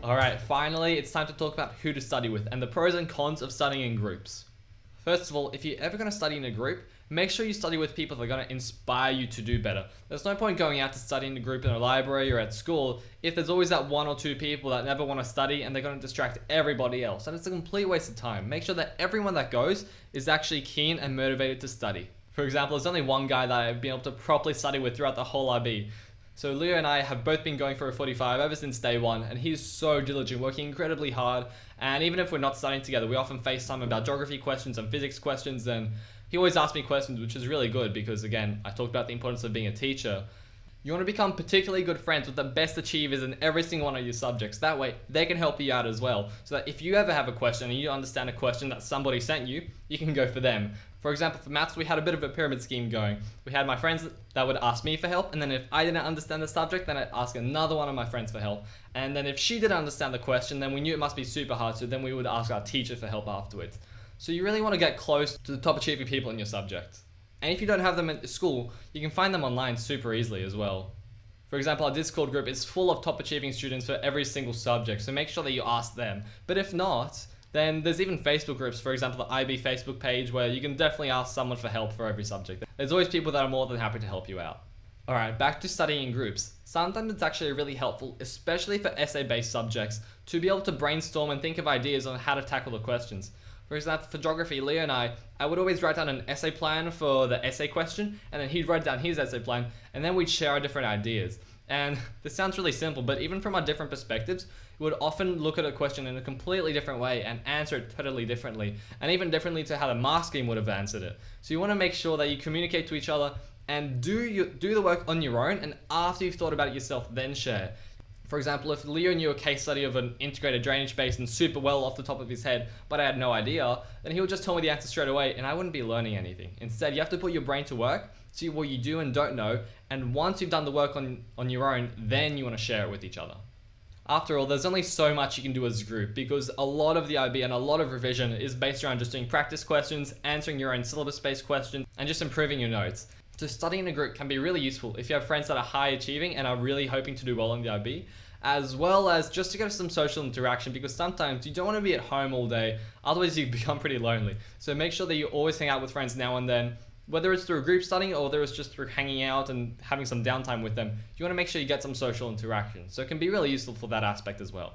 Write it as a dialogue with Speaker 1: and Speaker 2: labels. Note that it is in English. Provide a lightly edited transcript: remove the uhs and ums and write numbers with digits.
Speaker 1: Alright, finally, it's time to talk about who to study with and the pros and cons of studying in groups. First of all, if you're ever going to study in a group, make sure you study with people that are going to inspire you to do better. There's no point going out to study in a group in a library or at school if there's always that one or two people that never want to study and they're going to distract everybody else. And it's a complete waste of time. Make sure that everyone that goes is actually keen and motivated to study. For example, there's only one guy that I've been able to properly study with throughout the whole IB. So Leo and I have both been going for a 45 ever since day one, and he's so diligent, working incredibly hard. And even if we're not studying together, we often FaceTime about geography questions and physics questions, and he always asks me questions, which is really good because, again, I talked about the importance of being a teacher. You want to become particularly good friends with the best achievers in every single one of your subjects. That way, they can help you out as well. So that if you ever have a question and you understand a question that somebody sent you, you can go for them. For example, for maths, we had a bit of a pyramid scheme going. We had my friends that would ask me for help, and then if I didn't understand the subject, then I'd ask another one of my friends for help. And then if she didn't understand the question, then we knew it must be super hard, so then we would ask our teacher for help afterwards. So you really want to get close to the top achieving people in your subject. And if you don't have them at school, you can find them online super easily as well. For example, our Discord group is full of top achieving students for every single subject, so make sure that you ask them. But if not, then there's even Facebook groups, for example, the IB Facebook page, where you can definitely ask someone for help for every subject. There's always people that are more than happy to help you out. Alright, back to studying in groups. Sometimes it's actually really helpful, especially for essay-based subjects, to be able to brainstorm and think of ideas on how to tackle the questions. For example, for geography, Leo and I would always write down an essay plan for the essay question, and then he'd write down his essay plan, and then we'd share our different ideas. And this sounds really simple, but even from our different perspectives, we would often look at a question in a completely different way and answer it totally differently, and even differently to how the mark scheme would have answered it. So you want to make sure that you communicate to each other and do the work on your own, and after you've thought about it yourself, then share. For example, if Leo knew a case study of an integrated drainage basin super well off the top of his head, but I had no idea, then he would just tell me the answer straight away and I wouldn't be learning anything. Instead, you have to put your brain to work, see what you do and don't know, and once you've done the work on your own, then you want to share it with each other. After all, there's only so much you can do as a group because a lot of the IB and a lot of revision is based around just doing practice questions, answering your own syllabus-based questions, and just improving your notes. So studying in a group can be really useful if you have friends that are high achieving and are really hoping to do well in the IB, as well as just to get some social interaction, because sometimes you don't want to be at home all day, otherwise you become pretty lonely. So make sure that you always hang out with friends now and then, whether it's through group studying or whether it's just through hanging out and having some downtime with them. You want to make sure you get some social interaction. So it can be really useful for that aspect as well.